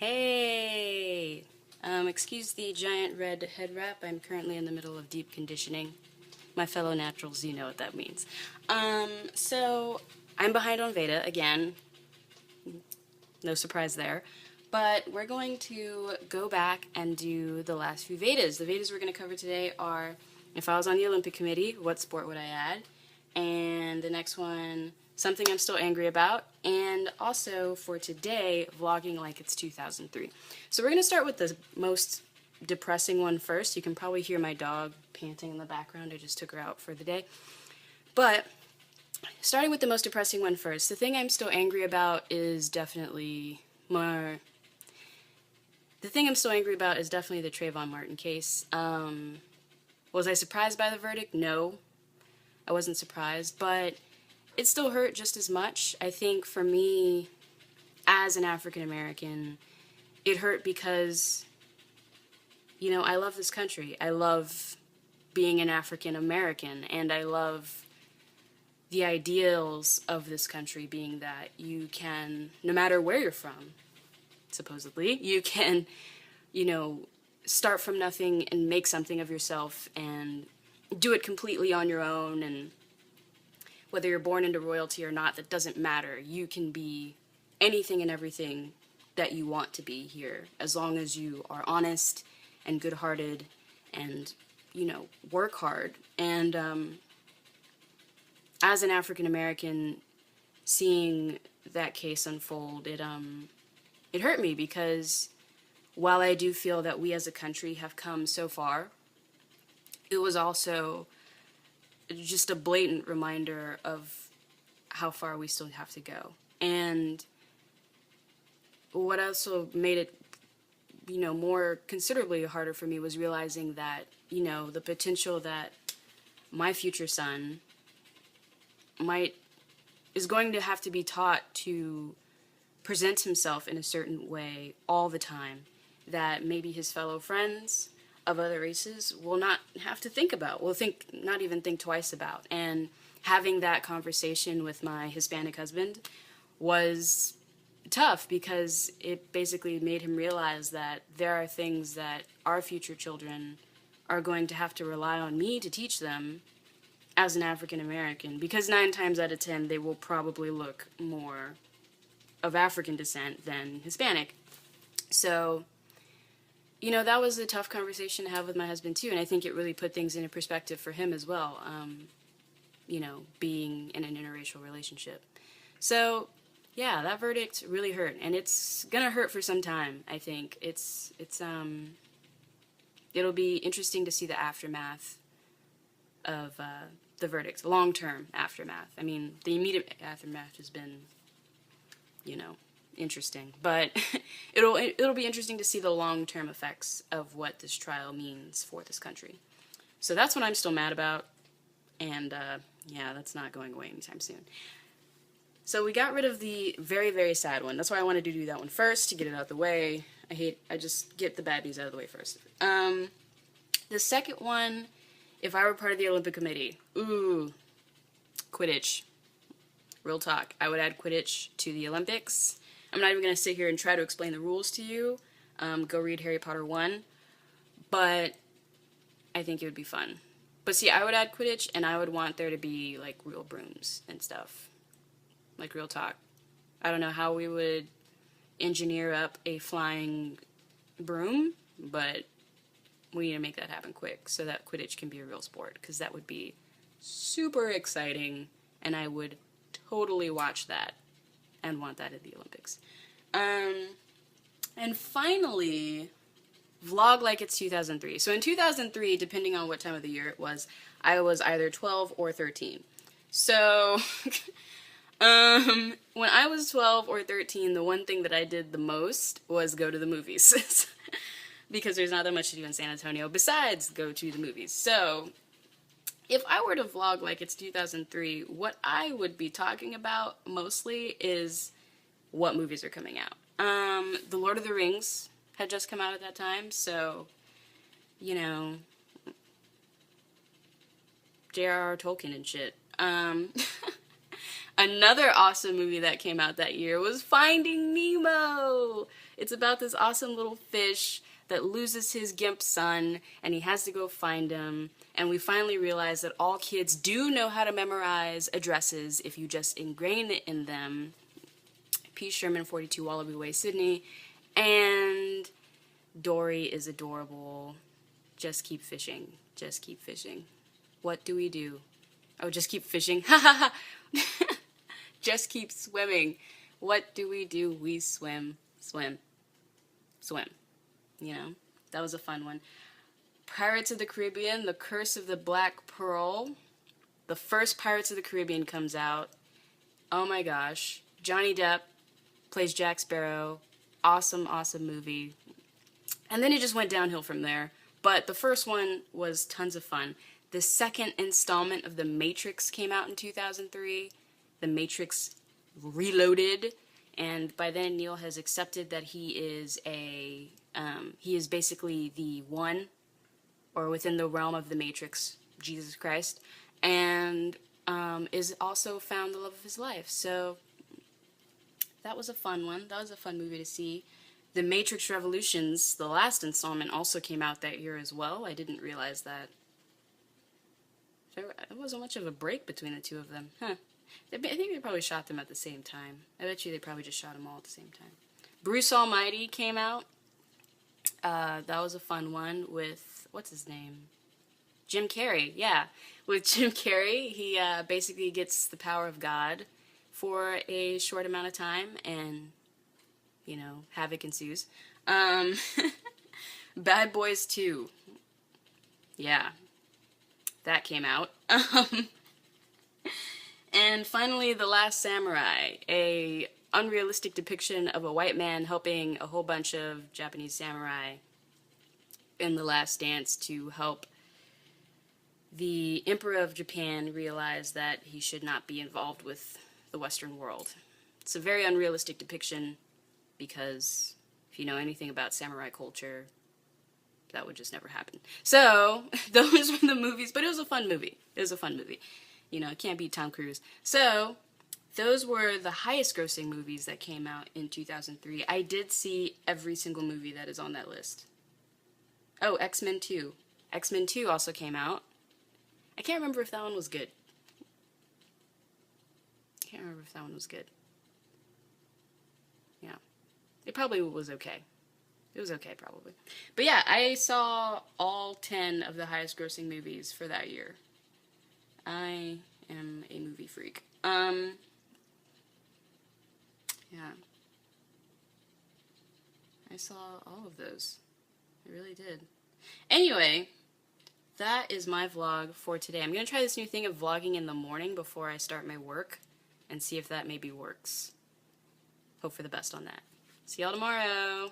Hey! Excuse the giant red head wrap. I'm currently in the middle of deep conditioning. My fellow naturals, you know what that means. So I'm behind on VEDA again. No surprise there. But we're going to go back and do the last few VEDAs. The VEDAs we're going to cover today are, if I was on the Olympic Committee, what sport would I add? And the next one, something I'm still angry about. And also, for today, vlogging like it's 2003. So we're going to start with the most depressing one first. You can probably hear my dog panting in the background. I just took her out for the day. But starting with the most depressing one first, the thing I'm still angry about is definitely the Trayvon Martin case. Was I surprised by the verdict? No, I wasn't surprised, but it still hurt just as much. I think for me, as an African American, it hurt because, you know, I love this country. I love being an African American, and I love the ideals of this country being that you can, no matter where you're from, supposedly, you can, you know, start from nothing and make something of yourself and do it completely on your own. And whether you're born into royalty or not, that doesn't matter. You can be anything and everything that you want to be here, as long as you are honest and good-hearted and, you know, work hard. And as an African American, seeing that case unfold, it hurt me, because while I do feel that we as a country have come so far, it was also just a blatant reminder of how far we still have to go. And what also made it, you know, more considerably harder for me was realizing that, you know, the potential that my future son is going to have to be taught to present himself in a certain way all the time that maybe his fellow friends of other races will not have to think about, not even think twice about. And having that conversation with my Hispanic husband was tough, because it basically made him realize that there are things that our future children are going to have to rely on me to teach them as an African American, because 9 times out of 10 they will probably look more of African descent than Hispanic. So, you know, that was a tough conversation to have with my husband too, and I think it really put things into perspective for him as well, you know, being in an interracial relationship. So, yeah, that verdict really hurt, and it's gonna hurt for some time, I think. It'll be interesting to see the aftermath of the verdict, long-term aftermath. I mean, the immediate aftermath has been, you know, interesting, but it'll be interesting to see the long-term effects of what this trial means for this country. So that's what I'm still mad about, and yeah, that's not going away anytime soon. So we got rid of the very, very sad one. That's why I wanted to do that one first, to get it out of the way. I just get the bad news out of the way first. The second one, if I were part of the Olympic Committee, Quidditch. Real talk. I would add Quidditch to the Olympics. I'm not even going to sit here and try to explain the rules to you. Go read Harry Potter 1. But I think it would be fun. But see, I would add Quidditch, and I would want there to be, like, real brooms and stuff. Like, real talk. I don't know how we would engineer up a flying broom, but we need to make that happen quick so that Quidditch can be a real sport, because that would be super exciting, and I would totally watch that and want that at the Olympics. And finally, vlog like it's 2003. So in 2003, depending on what time of the year it was, I was either 12 or 13. So when I was 12 or 13, the one thing that I did the most was go to the movies. Because there's not that much to do in San Antonio besides go to the movies. So if I were to vlog like it's 2003, what I would be talking about mostly is what movies are coming out. The Lord of the Rings had just come out at that time, so, you know, J.R.R. Tolkien and shit. Another awesome movie that came out that year was Finding Nemo. it's about this awesome little fish that loses his gimp son, and he has to go find him. And we finally realize that all kids do know how to memorize addresses if you just ingrain it in them. P. Sherman, 42 Wallaby Way, Sydney. And Dory is adorable. Just keep fishing. Just keep fishing. What do we do? Oh, just keep fishing. Ha ha ha. Just keep swimming. What do? We swim, swim, swim. You know, that was a fun one. Pirates of the Caribbean, The Curse of the Black Pearl. The first Pirates of the Caribbean comes out. Oh my gosh. Johnny Depp plays Jack Sparrow. Awesome, awesome movie. And then it just went downhill from there. But the first one was tons of fun. The second installment of The Matrix came out in 2003. The Matrix Reloaded. And by then Neil has accepted that he is basically the one, or within the realm of the Matrix, Jesus Christ, and is also found the love of his life. So that was a fun one. That was a fun movie to see. The Matrix Revolutions, the last installment, also came out that year as well. I didn't realize that. There wasn't much of a break between the two of them. Huh. I think they probably shot them at the same time. I bet you they probably just shot them all at the same time. Bruce Almighty came out. That was a fun one with, what's his name? Jim Carrey, yeah. With Jim Carrey, he basically gets the power of God for a short amount of time, and, you know, havoc ensues. Bad Boys 2. Yeah. That came out. And finally, The Last Samurai, a unrealistic depiction of a white man helping a whole bunch of Japanese samurai in the last dance to help the Emperor of Japan realize that he should not be involved with the Western world. It's a very unrealistic depiction because if you know anything about samurai culture, that would just never happen. So, those were the movies, but it was a fun movie. It was a fun movie. You know, it can't beat Tom Cruise. So, those were the highest grossing movies that came out in 2003. I did see every single movie that is on that list. Oh, X-Men 2. X-Men 2 also came out. I can't remember if that one was good. Yeah. It probably was okay. It was okay, probably. But yeah, I saw all 10 of the highest grossing movies for that year. I am a movie freak. Yeah. I saw all of those. I really did. Anyway, that is my vlog for today. I'm going to try this new thing of vlogging in the morning before I start my work and see if that maybe works. Hope for the best on that. See y'all tomorrow.